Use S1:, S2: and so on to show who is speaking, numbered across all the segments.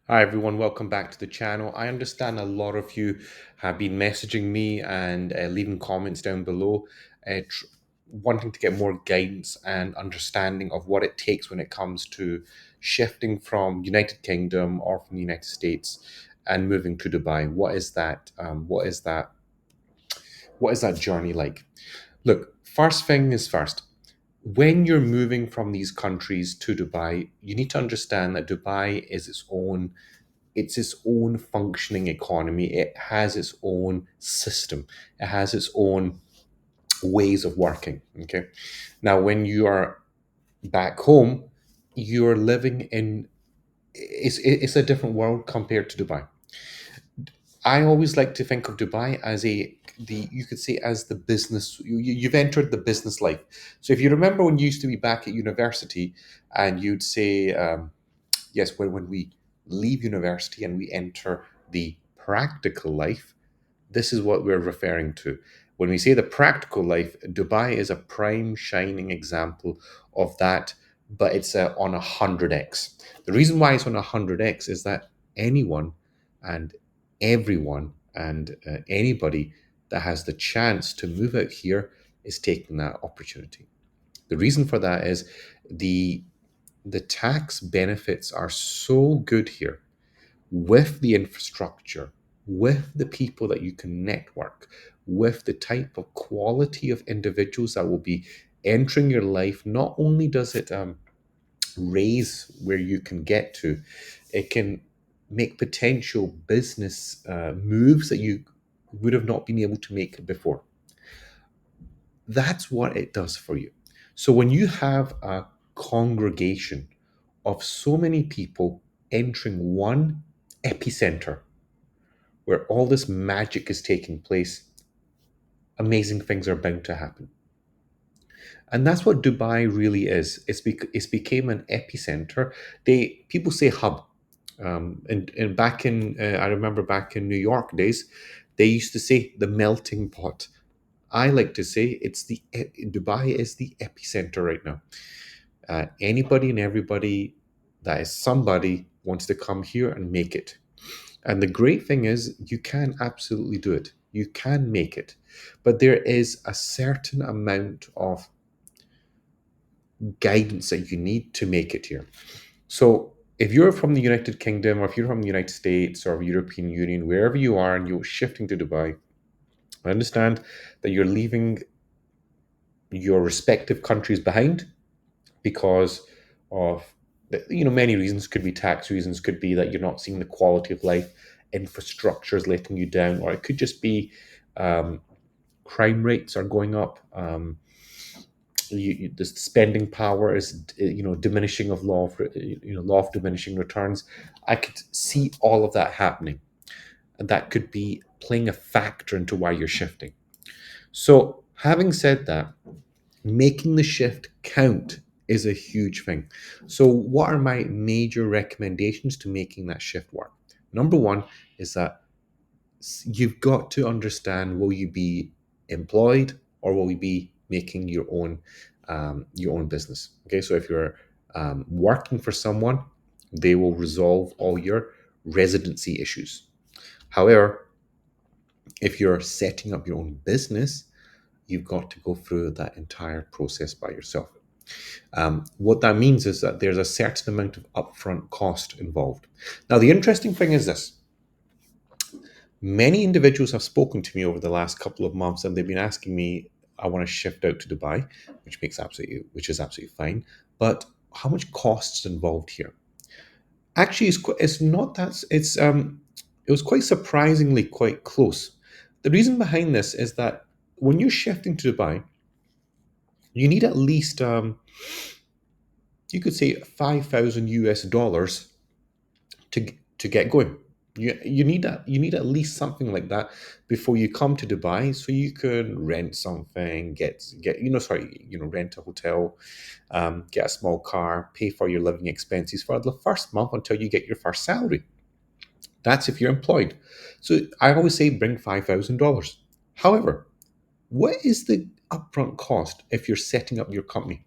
S1: Hi everyone, welcome back to the channel. I understand a lot of you have been messaging me and leaving comments down below, wanting to get more guidance and understanding of what it takes when it comes to shifting from United Kingdom or from the United States and moving to Dubai. What is that journey like? Look, first thing is first. When you're moving from these countries to Dubai, you need to understand that Dubai is its own functioning economy. It has its own system. It has its own ways of working. Okay. Now, when you are back home, you're living in it's a different world compared to Dubai. I always like to think of Dubai as the you could say as the business you've entered the business life. So if you remember when you used to be back at university and you'd say yes, when we leave university and we enter the practical life, this is what we're referring to. When we say the practical life, Dubai is a prime shining example of that, but it's on 100x. The reason why it's on 100x is that anyone and everyone and anybody that has the chance to move out here is taking that opportunity. The reason for that is the the tax benefits are so good here with the infrastructure, with the people that you can network, with the type of quality of individuals that will be entering your life. Not only does it raise where you can get to, it can make potential business moves that you would have not been able to make before. That's what it does for you. So when you have a congregation of so many people entering one epicenter where all this magic is taking place, amazing things are bound to happen. And that's what Dubai really is. It's became an epicenter. People say hub. And back in, I remember back in New York days, they used to say the melting pot. I like to say Dubai is the epicenter right now. Anybody and everybody that is somebody wants to come here and make it. And the great thing is, you can absolutely do it. You can make it. But there is a certain amount of guidance that you need to make it here. So, if you're from the United Kingdom, or if you're from the United States or European Union, wherever you are, and you're shifting to Dubai, I understand that you're leaving your respective countries behind because of many reasons. Could be tax reasons, could be that you're not seeing the quality of life, infrastructure is letting you down, or it could just be um, crime rates are going up. The spending power is diminishing of law of law of diminishing returns. I could see all of that happening, and that could be playing a factor into why you're shifting. So having said that, making the shift count is a huge thing. So, what are my major recommendations to making that shift work? Number one is that you've got to understand, will you be employed or will you be making your own business? Okay, so if you're working for someone, they will resolve all your residency issues. However, if you're setting up your own business, you've got to go through that entire process by yourself. What that means is that there's a certain amount of upfront cost involved. Now, the interesting thing is this: many individuals have spoken to me over the last couple of months, and they've been asking me, "I want to shift out to Dubai," which is absolutely fine. But how much costs involved here? Actually, it's not that. It was quite surprisingly quite close. The reason behind this is that when you're shifting to Dubai, you need at least you could say $5,000 to get going. You need at least something like that before you come to Dubai, so you can rent something, rent a hotel, get a small car, pay for your living expenses for the first month until you get your first salary. That's if you're employed. So I always say bring $5,000. However, what is the upfront cost if you're setting up your company?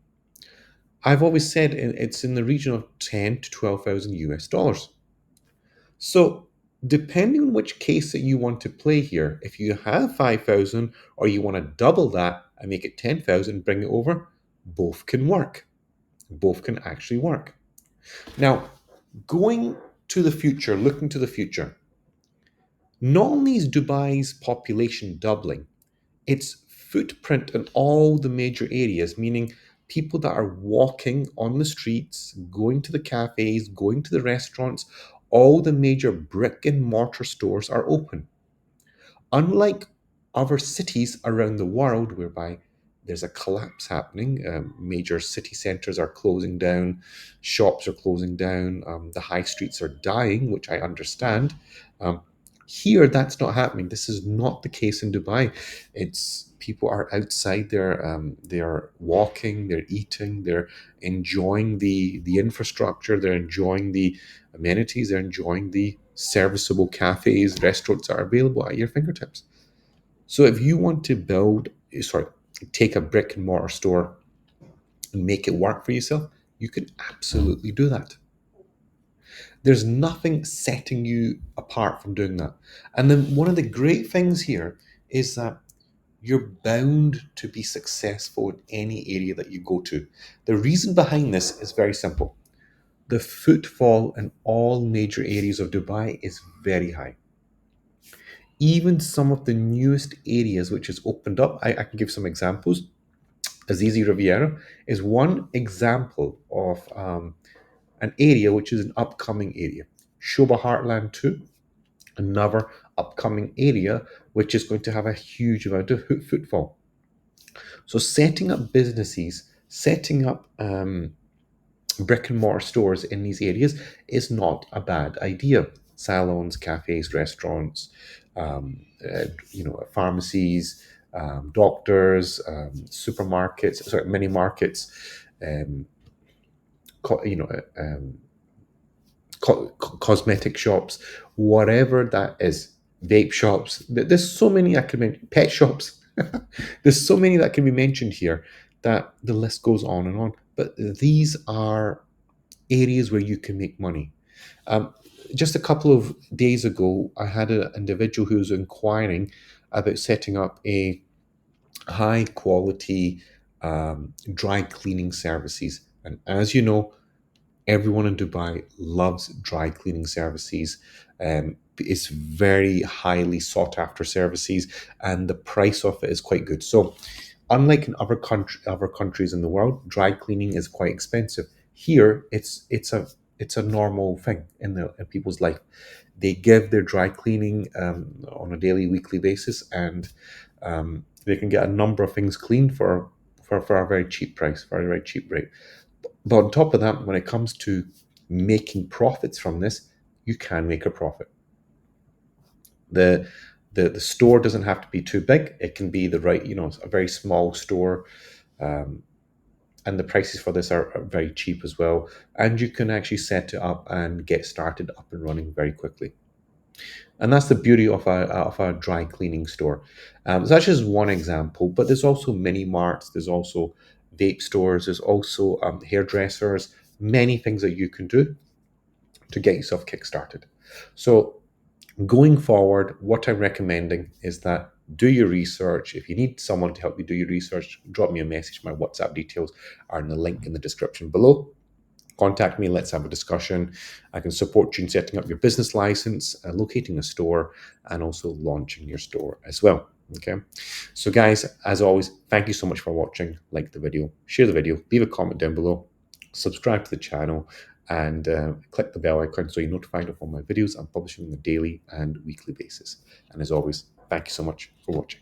S1: I've always said it's in the region of 10 to 12,000 US dollars. So, depending on which case that you want to play here, if you have 5,000 or you want to double that and make it 10,000, bring it over, both can work. Both can actually work. Now, going to the future, looking to the future, not only is Dubai's population doubling, its footprint in all the major areas, meaning people that are walking on the streets, going to the cafes, going to the restaurants, all the major brick and mortar stores are open. Unlike other cities around the world, whereby there's a collapse happening, major city centres are closing down, shops are closing down, the high streets are dying, which I understand. Um, Here, that's not happening. This is not the case in Dubai. It's people are outside. They are walking. They're eating. They're enjoying the infrastructure. They're enjoying the amenities. They're enjoying the serviceable cafes, restaurants are available at your fingertips. So if you want to sorry, take a brick and mortar store and make it work for yourself, you can absolutely do that. There's nothing setting you apart from doing that. And then one of the great things here is that you're bound to be successful in any area that you go to. The reason behind this is very simple. The footfall in all major areas of Dubai is very high. Even some of the newest areas which has opened up, I can give some examples. Azizi Riviera is one example of an area which is an upcoming area. Shoba Heartland 2, another upcoming area which is going to have a huge amount of footfall. So setting up businesses, setting up brick and mortar stores in these areas is not a bad idea. Salons, cafes, restaurants, pharmacies, doctors, supermarkets, sorry, mini markets, um, co- you know, um, cosmetic shops, whatever that is, vape shops. There's so many I can mention, pet shops. There's so many that can be mentioned here that the list goes on and on. But these are areas where you can make money. Um, just a couple of days ago, I had an individual who was inquiring about setting up a high quality dry cleaning services. And as you know, everyone in Dubai loves dry cleaning services. It's very highly sought after services, and the price of it is quite good. So, unlike in other countries in the world, dry cleaning is quite expensive. Here, it's a normal thing in people's life. They give their dry cleaning on a daily, weekly basis, and they can get a number of things cleaned for a very cheap price, for a very cheap rate. But on top of that, when it comes to making profits from this, you can make a profit. The the store doesn't have to be too big. It can be the right, a very small store. Um, and the prices for this are very cheap as well. And you can actually set it up and get started up and running very quickly. And that's the beauty of a dry cleaning store. So that's just one example, but there's also mini marts, there's also vape stores, there's also hairdressers, many things that you can do to get yourself kickstarted. So going forward, what I'm recommending is that do your research. If you need someone to help you do your research, drop me a message. My WhatsApp details are in the link in the description below. Contact me, let's have a discussion. I can support you in setting up your business license, locating a store, and also launching your store as well. Okay. So, guys, as always, thank you so much for watching. Like the video, share the video, leave a comment down below, subscribe to the channel, and click the bell icon so you're notified of all my videos I'm publishing on a daily and weekly basis. And as always, thank you so much for watching.